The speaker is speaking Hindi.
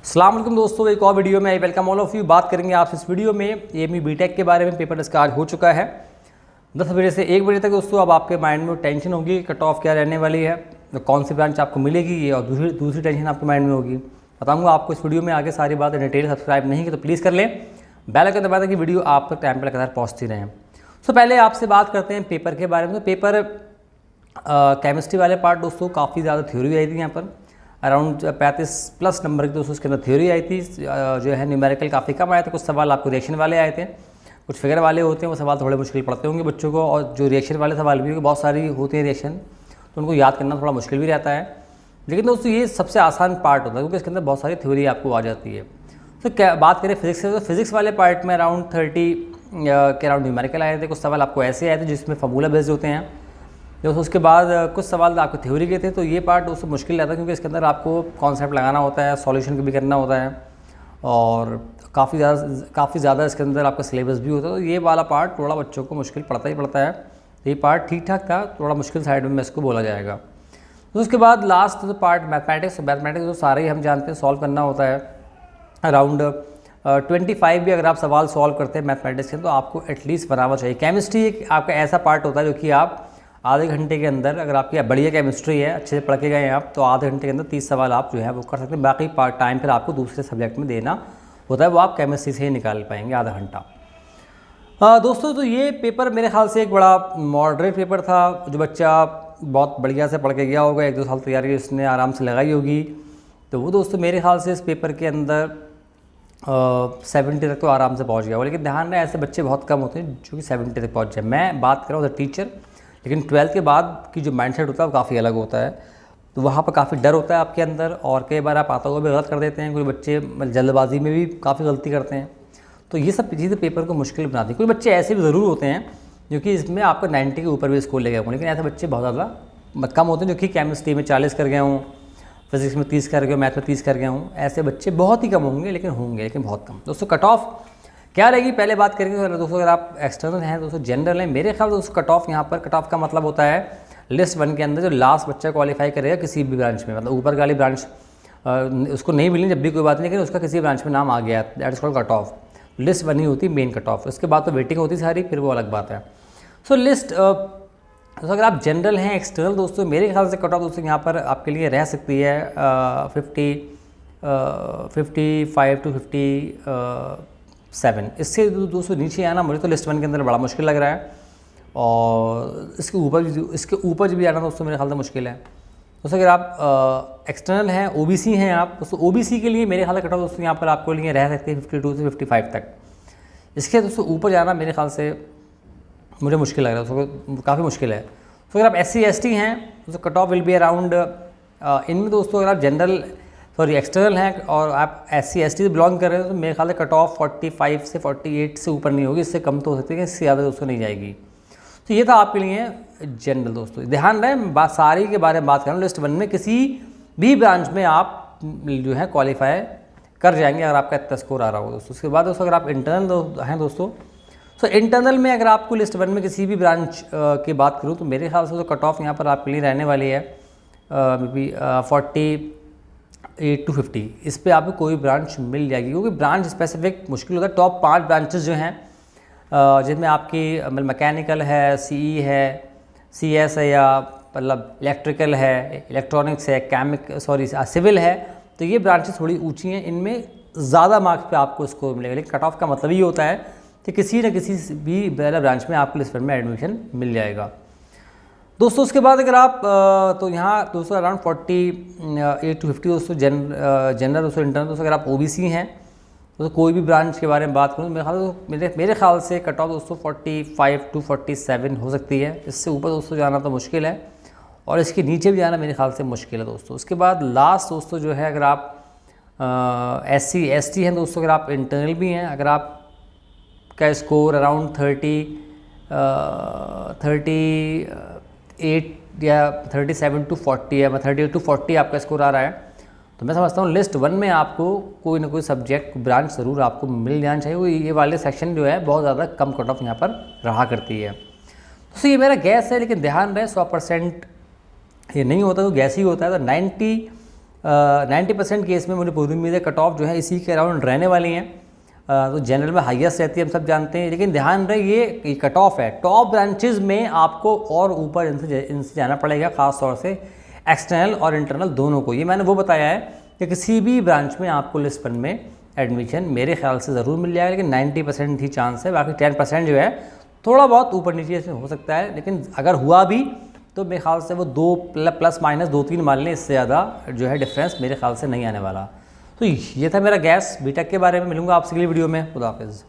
अस्सलाम वालेकुम दोस्तों, एक और वीडियो में I welcome all of you. बात करेंगे आपसे इस वीडियो में एएमयू बीटेक के बारे में। पेपर इसका आज हो चुका है 10 बजे से 1 बजे तक। दोस्तों अब आपके माइंड में टेंशन होगी कट ऑफ क्या रहने वाली है, तो कौन सी ब्रांच आपको मिलेगी, ये और दूसरी टेंशन आपके माइंड में होगी। बताऊंगा आपको इस वीडियो में आगे सारी बात डिटेल। सब्सक्राइब नहीं की तो प्लीज़ कर लें, बेल आइकन दबा दें कि वीडियो आप तक टाइम पर लगातार पहुँचती रहें। तो पहले आपसे बात करते हैं पेपर के बारे में। तो पेपर केमिस्ट्री वाले पार्ट दोस्तों काफ़ी ज़्यादा थ्योरी आई थी यहाँ पर, अराउंड 35+ नंबर की दोस्तों उसके अंदर थ्योरी आई थी। जो है न्यूमेरिकल काफ़ी कम आए थे, कुछ सवाल आपको रिएक्शन वाले आए थे, कुछ फिगर वाले होते हैं, वो सवाल थोड़े मुश्किल पड़ते होंगे बच्चों को। और जो रिएक्शन वाले सवाल भी होंगे, बहुत सारी होती हैं रिएक्शन, तो उनको याद करना थोड़ा मुश्किल भी रहता है। लेकिन दोस्तों ये सबसे आसान पार्ट होता है क्योंकि इसके अंदर बहुत सारी थ्योरी आपको आ जाती है। तो क्या बात करें फिजिक्स से, तो फिजिक्स वाले पार्ट में अराउंड 30 के अराउंड न्यूमेरिकल आए थे। कुछ सवाल आपको ऐसे आए थे जिसमें फॉर्मूला बेस्ड होते हैं। दोस्तों उसके बाद कुछ सवाल आपके थ्योरी के थे, तो ये पार्ट दोस्तों मुश्किल रहता है क्योंकि इसके अंदर आपको कॉन्सेप्ट लगाना होता है, सॉल्यूशन भी करना होता है, और काफ़ी ज़्यादा इसके अंदर आपका सिलेबस भी होता है। तो ये वाला पार्ट थोड़ा बच्चों को मुश्किल पड़ता ही पड़ता है। ये पार्ट ठीक ठाक था, थोड़ा मुश्किल साइड में इसको बोला जाएगा। तो उसके बाद लास्ट तो पार्ट मैथमेटिक्स तो सारे ही हम जानते हैं सॉल्व करना होता है। अराउंड 25 भी अगर आप सवाल सॉल्व करते हैं मैथमेटिक्स के, तो आपको एटलीस्ट बनाना चाहिए। केमिस्ट्री एक आपका ऐसा पार्ट होता है जो कि आप आधे घंटे के अंदर, अगर आपकी बढ़िया केमिस्ट्री है, अच्छे से पढ़ के गए आप, तो आधे घंटे के अंदर 30 सवाल आप जो है वो कर सकते हैं। बाकी पार्ट टाइम फिर आपको दूसरे सब्जेक्ट में देना होता है, वो आप केमिस्ट्री से ही निकाल पाएंगे आधा घंटा। दोस्तों तो ये पेपर मेरे ख्याल से एक बड़ा मॉडरेट पेपर था। जो बच्चा बहुत बढ़िया से पढ़ के गया होगा, 1-2 साल तैयारी उसने आराम से लगाई होगी, तो वो दोस्तों मेरे ख्याल से इस पेपर के अंदर 70 तक तो आराम से पहुँच गया हो। लेकिन ध्यान रहे ऐसे बच्चे बहुत कम होते हैं जो कि 70 तक पहुँच जाए। मैं बात कर रहा हूँ टीचर, लेकिन 12th के बाद की जो माइंडसेट होता है वो काफ़ी अलग होता है। तो वहाँ पर काफ़ी डर होता है आपके अंदर, और कई बार आप आता हुआ भी गलत कर देते हैं। कोई बच्चे जल्दबाजी में भी काफ़ी गलती करते हैं, तो ये सब चीज़ें पेपर को मुश्किल बनाती हैं। कोई बच्चे ऐसे भी ज़रूर होते हैं जो कि इसमें आपको 90 के ऊपर भी स्कोर ले गए हों, लेकिन ऐसे बच्चे बहुत ज़्यादा कम होते हैं जो कि केमिस्ट्री में 40 कर गए हों, फिजिक्स में 30 कर गए, मैथ में 30 कर गए हों। ऐसे बच्चे बहुत ही कम होंगे, लेकिन बहुत कम। दोस्तों कट ऑफ क्या रहेगी पहले बात करेंगे दोस्तों। अगर आप एक्सटर्नल हैं दोस्तों, जनरल हैं, मेरे ख्याल दोस्तों कट ऑफ यहाँ पर, कट ऑफ का मतलब होता है लिस्ट 1 के अंदर जो लास्ट बच्चा क्वालिफाई करेगा किसी भी ब्रांच में, मतलब ऊपर वाली ब्रांच उसको नहीं मिली जब भी कोई बात नहीं, लेकिन उसका किसी ब्रांच में नाम आ गया, that is called cut off. List 1 ही होती मेन कट ऑफ, उसके बाद तो वेटिंग होती सारी, फिर वो अलग बात है। सो लिस्ट तो अगर आप जनरल हैं एक्सटर्नल दोस्तों, मेरे ख्याल से कट ऑफ दोस्तों यहाँ पर आपके लिए रह सकती है 55 टू 57। इससे दोस्तों नीचे आना मुझे तो लिस्ट 1 के अंदर बड़ा मुश्किल लग रहा है, और इसके ऊपर भी आना दोस्तों मेरे ख्याल से मुश्किल है। दोस्तों अगर आप एक्सटर्नल हैं, ओबीसी हैं आप दोस्तों, ओबीसी के लिए मेरे ख्याल से कट ऑफ दोस्तों यहाँ पर आपको लिए रह सकते हैं 52 से 55 तक। इसके दोस्तों ऊपर जाना मेरे ख्याल से मुझे मुश्किल लग रहा है, दोस्तों काफ़ी मुश्किल है। तो अगर आप SC ST हैं दोस्तों, cut off will be around इनमें दोस्तों, अगर आप एक्सटर्नल हैं और आप SC ST से बिलोंग कर रहे हैं, तो मेरे ख्याल से कट ऑफ 45 से 48 से ऊपर नहीं होगी, इससे कम तो हो सकती है, इससे ज़्यादा दोस्तों नहीं जाएगी। तो ये था आपके लिए जनरल दोस्तों। ध्यान रहे बात सारी के बारे में बात कर रहा हूँ। लिस्ट 1 में किसी भी ब्रांच में आप जो है क्वालिफाई कर जाएंगे अगर आपका इतना स्कोर आ रहा हो दोस्तों। उसके बाद दोस्तों अगर आप इंटरनल हैं दोस्तों, तो इंटरनल में अगर आपको लिस्ट 1 में किसी भी ब्रांच की बात करूँ, तो मेरे ख्याल से तो कट ऑफ यहाँ पर आपके लिए रहने वाली है मे बी 48 टू 50। इस पे आपको कोई ब्रांच मिल जाएगी, क्योंकि ब्रांच स्पेसिफिक मुश्किल होता है। टॉप 5 ब्रांचेस जो हैं जिनमें आपकी मैकेनिकल है, CE है, CS है, या मतलब इलेक्ट्रिकल है, इलेक्ट्रॉनिक्स है, सिविल है, तो ये ब्रांचेस थोड़ी ऊंची हैं, इनमें ज़्यादा मार्क्स पे आपको स्कोर मिलेगा। लेकिन कट ऑफ का मतलब ये होता है कि किसी न किसी भी ब्रांच में आपको लिस्ट 1 में एडमिशन मिल जाएगा दोस्तों। उसके बाद अगर आप तो यहाँ दोस्तों अराउंड 48 टू 50 दोस्तों जनरल दोस्तों। इंटरनल दोस्तों अगर आप OBC हैं तो कोई भी ब्रांच के बारे में बात करूँ, मेरे ख्याल से कट ऑफ दोस्तों 45 टू 47 हो सकती है। इससे ऊपर दोस्तों जाना तो मुश्किल है, और इसके नीचे भी जाना मेरे ख्याल से मुश्किल है दोस्तों। उसके बाद लास्ट दोस्तों जो है, अगर आप SC ST हैं दोस्तों, अगर आप इंटरनल भी हैं, अगर आप का स्कोर अराउंड 38 या 37 टू 40 या 38 टू 40 आपका स्कोर आ रहा है, तो मैं समझता हूँ लिस्ट 1 में आपको कोई ना कोई सब्जेक्ट ब्रांच ज़रूर आपको मिल जाना चाहिए। ये वाले सेक्शन जो है बहुत ज़्यादा कम कट ऑफ यहाँ पर रहा करती है। तो ये मेरा गैस है, लेकिन ध्यान रहे 100% ये नहीं होता, तो गैस ही होता है। तो 90 90% केस में मुझे पूरी उम्मीद है कट ऑफ जो है इसी के अराउंड रहने वाली हैं। तो जनरल में हाईएस्ट रहती है, हम सब जानते हैं, लेकिन ध्यान रहे ये कट ऑफ है। टॉप ब्रांचेज में आपको और ऊपर इनसे जाना पड़ेगा, ख़ास तौर से एक्सटर्नल और इंटरनल दोनों को। ये मैंने वो बताया है कि किसी भी ब्रांच में आपको लिस्ट वन में एडमिशन मेरे ख्याल से ज़रूर मिल जाएगा, लेकिन 90% ही चांस है। बाकी 10% जो है थोड़ा बहुत ऊपर नीचे इसमें हो सकता है, लेकिन अगर हुआ भी तो मेरे ख्याल से वो 2 प्लस माइनस 2-3 मान लें, इससे ज़्यादा जो है डिफरेंस मेरे ख्याल से नहीं आने वाला। तो ये था मेरा गैस बीटेक के बारे में। मिलूंगा आपसे अगली वीडियो में। खुदा हाफिज़।